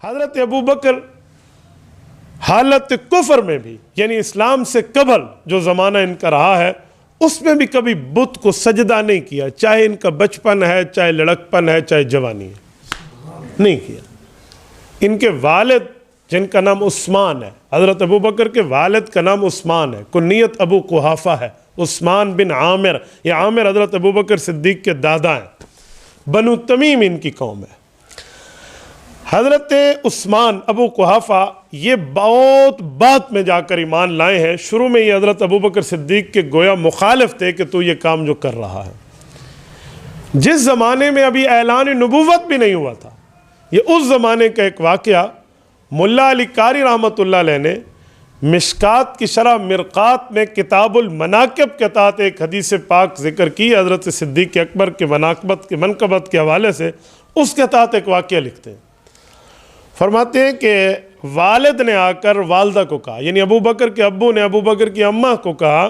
हज़रत अबू बकर हालत कुफर में भी, यानी इस्लाम से कबल जो ज़माना इनका रहा है, उसमें भी कभी बुत को सजदा नहीं किया, चाहे इनका बचपन है, चाहे लड़कपन है, चाहे जवानी है, नहीं किया। इनके वालिद जिनका नाम उस्मान है, हज़रत अबू बकर के वालिद का नाम उस्मान है, कुन्नियत अबू कुहाफ़ा है, उस्मान बिन आमिर। ये आमिर हज़रत अबू बकर सिद्दीक़ के दादा हैं, बनु तमीम इनकी कौम है। हज़रत उस्मान अबू कुहाफ़ा ये बहुत बाद में जाकर ईमान लाए हैं। शुरू में ये हज़रत अबू बकर सिद्दीक़ के गोया मुखालिफ थे कि तू ये काम जो कर रहा है। जिस ज़माने में अभी ऐलान नबूवत भी नहीं हुआ था, ये उस ज़माने का एक वाक़या मुल्ला अली कारी रहमतुल्लाह अलैह ने मिशकात की शरह मिरक़ात में किताबुल मनाक़िब के तहत एक हदीस पाक ज़िक्र की, हज़रत सिद्दीक़ अकबर के मनक़बत के हवाले से। उसके तहत एक वाक़या लिखते हैं, फरमाते हैं कि वालिद ने आकर वालदा को कहा, यानी अबू बकर के अब्बू ने अबू बकर की अम्मा को कहा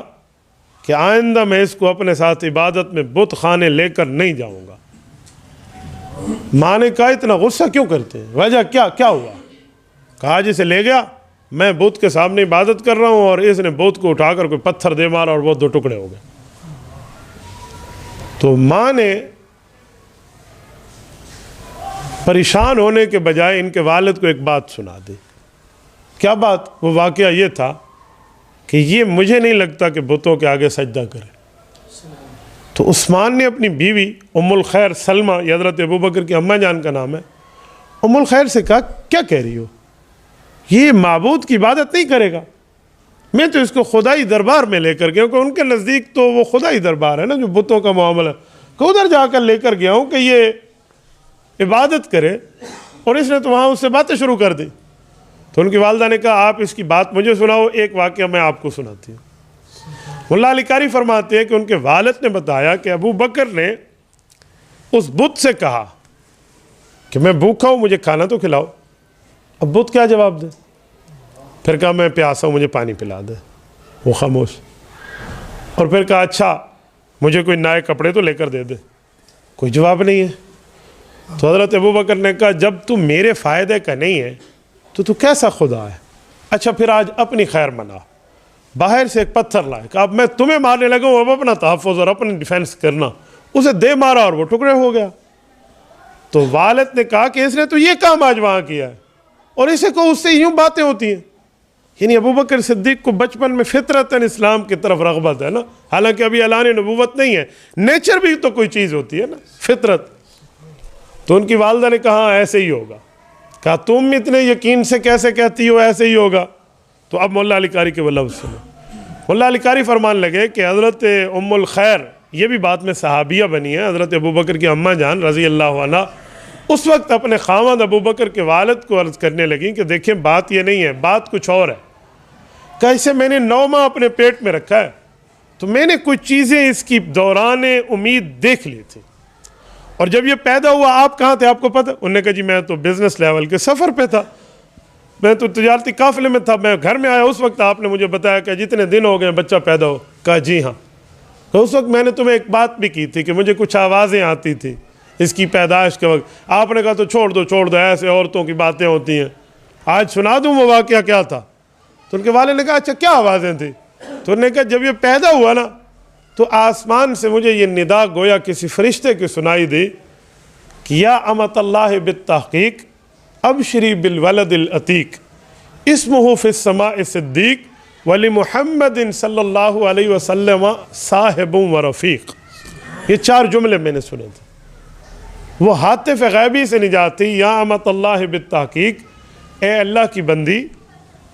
कि आइंदा मैं इसको अपने साथ इबादत में बुत खाने लेकर नहीं जाऊँगा। माँ ने कहा इतना गुस्सा क्यों करते हैं, वजह क्या हुआ? कहा जिसे ले गया, मैं बुत के सामने इबादत कर रहा हूँ और इसने बुत को उठाकर कोई पत्थर दे मारा और वो दो टुकड़े हो गए। तो माँ ने परेशान होने के बजाय इनके वालिद को एक बात सुना दी। क्या बात? वो वाक़या ये था कि ये मुझे नहीं लगता कि बुतों के आगे सजदा करे। तो उस्मान ने अपनी बीवी उम्मुल खैर सलमा, हज़रत अबू बकर की अम्मा जान का नाम है, उम्मुल खैर से कहा क्या कह रही हो, ये माबूद की इबादत नहीं करेगा, मैं तो इसको खुदाई दरबार में लेकर गया, क्योंकि उनके नज़दीक तो वो खुदाई दरबार है ना जो बुतों का मामला, को उधर जाकर लेकर गया हूँ कि ये इबादत करे, और इसने तो वहाँ उससे बातें शुरू कर दी। तो उनकी वालदा ने कहा आप इसकी बात मुझे सुनाओ, एक वाक़या मैं आपको सुनाती हूँ। मुल्ला अली कारी फरमाते हैं कि उनके वालिद ने बताया कि अबू बकर ने उस बुत से कहा कि मैं भूखा हूँ, मुझे खाना तो खिलाओ। अब बुत क्या जवाब दे? फिर कहा मैं प्यासा हूँ, मुझे पानी पिला दे। वो खामोश। और फिर कहा अच्छा मुझे कोई नए कपड़े तो लेकर दे दे। कोई जवाब नहीं है। तो हज़रत अबू बकर ने कहा जब तू मेरे फ़ायदे का नहीं है तो तू कैसा खुदा है? अच्छा फिर आज अपनी खैर मना, बाहर से एक पत्थर लाए, कहा अब मैं तुम्हें मारने लगा हूँ, अब अपना तहफ़्फ़ुज़ और अपनी डिफेंस करना। उसे दे मारा और वो टुकड़े हो गया। तो वालिद ने कहा कि इसने तो ये काम आज वहाँ किया है और इसे को उससे यूँ बातें होती हैं। यानी अबू बकर सिद्दीक़ को बचपन में फितरतन इस्लाम की तरफ रग़बत है ना, हालांकि अभी ऐलान नबूवत नहीं है, नेचर भी तो कोई चीज़ होती है ना, फितरत। तो उनकी वालदा ने कहा ऐसे ही होगा। कहा तुम इतने यकीन से कैसे कहती हो ऐसे ही होगा? तो अब मुल्ला अली कारी के लफ्ज़ सुनो। मुल्ला अली कारी फरमान लगे कि हज़रत उम्मुल खैर, ये भी बाद में सहाबिया बनी है, हज़रत अबू बकर की अम्मा जान रज़ी अल्लाह अन्हा, उस वक्त अपने खामद अबू बकर के वालिद को अर्ज़ करने लगी कि देखें बात ये नहीं है, बात कुछ और है। कैसे मैंने 9 माह अपने पेट में रखा है, तो मैंने कुछ चीज़ें इसकी दौरान उम्मीद देख ली थी, और जब ये पैदा हुआ आप कहाँ थे आपको पता? उन्होंने कहा जी मैं तो बिज़नेस लेवल के सफ़र पे था, मैं तो तिजारती काफ़िले में था, मैं घर में आया उस वक्त आपने मुझे बताया कि जितने दिन हो गए बच्चा पैदा हो। कहा जी हाँ। तो उस वक्त मैंने तुम्हें एक बात भी की थी कि मुझे कुछ आवाज़ें आती थी इसकी पैदाइश के वक्त। आपने कहा तो छोड़ दो, ऐसे औरतों की बातें होती हैं। आज सुना दूँ वो वाक़या क्या था? तो उनके वाले ने कहा अच्छा क्या आवाज़ें थी? तो उन्होंने कहा जब ये पैदा हुआ ना तो आसमान से मुझे ये निदा गोया किसी फरिश्ते की सुनाई दी कि या अमतल्लाह बित्तहक़ीक़ अबशरी बिलवलदिल अतीक इस्मुहु फ़िस्समाइ सिद्दीक़ वली मुहम्मदिन सल्लल्लाहु अलैहि वसल्लम साहिबुम व रफ़ीक़। ये 4 जुमले मैंने सुने थे। वो हातिफ़ ग़ैबी से निजात थी, या अमतल्लाह बित्तहक़ीक़, ए अल्लाह की बंदी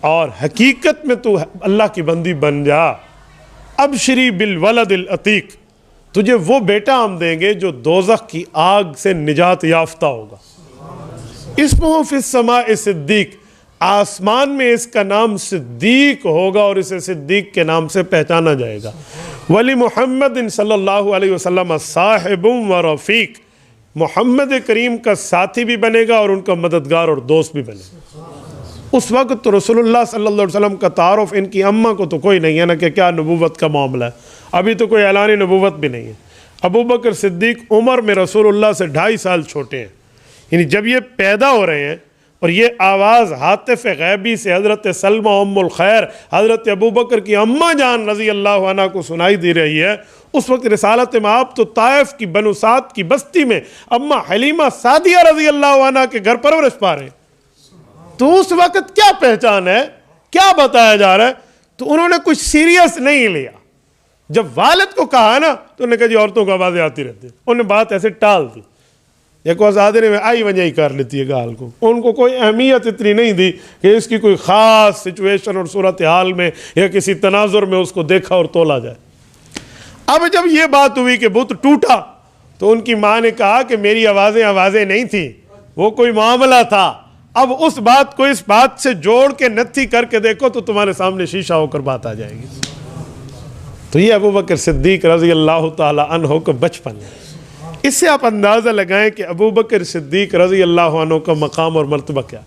और हकीकत में तू अल्लाह की बंदी बन जा। अबशरी बिलवलदिल अतीक, तुझे वो बेटा हम देंगे जो दोज़ख की आग से निजात याफ्ता होगा। इस्मुहु फ़िस्समाइ सिद्दीक़, आसमान में इसका नाम सिद्दीक होगा और इसे सिद्दीक के नाम से पहचाना जाएगा। वली मुहम्मदिन सल्लल्लाहु अलैहि वसल्लम साहिबुम व रफ़ीक़, मोहम्मद करीम का साथी भी बनेगा और उनका मददगार और दोस्त भी बनेगा। उस वक्त तो रसूलुल्लाह सल्लल्लाहु अलैहि वसल्लम का तारुफ इनकी अम्मा को तो कोई नहीं है ना कि क्या नबूवत का मामला है, अभी तो कोई ऐलान नबूवत भी नहीं है। अबू बकर सिद्दीक उम्र में रसूलुल्लाह से 2.5 साल छोटे हैं। यानी जब ये पैदा हो रहे हैं और ये आवाज़ हातिफ गैबी से हज़रत सलमा उम्मुल खैर हज़रत अबू बकर की अम्मा जान रज़ी अल्लाह अन्हा को सुनाई दे रही है। उस वक्त रिसालत माब तो ताइफ की बनु साद की बस्ती में अम्मा हलीमा सादिया रज़ी अल्लाह अन्हा के घर परवरिश पा रहे। तो उस वक्त क्या पहचान है, क्या बताया जा रहा है, तो उन्होंने कुछ सीरियस नहीं लिया। जब वालिद को कहा ना तो उन्होंने कहा जी औरतों को आवाज़ें आती रहती, उन्होंने बात ऐसे टाल दी। एक वजादरे में आई वजह ही कर लेती है गाल को, उनको कोई अहमियत इतनी नहीं दी कि इसकी कोई ख़ास सिचुएशन और सूरत हाल में या किसी तनाजुर में उसको देखा और तोला जाए। अब जब ये बात हुई कि बुत टूटा तो उनकी माँ ने कहा कि मेरी आवाज़ें नहीं थी, वो कोई मामला था। अब उस बात को इस बात से जोड़ के नत्थी करके देखो तो तुम्हारे सामने शीशा होकर बात आ जाएगी। तो ये अबू बकर सिद्दीक रज़ी अल्लाह ताला अन्हु का बचपन है। इससे आप अंदाज़ा लगाएं कि अबू बकर सिद्दीक रज़ी अल्लाह अन्हु का मकाम और मर्तबा क्या है।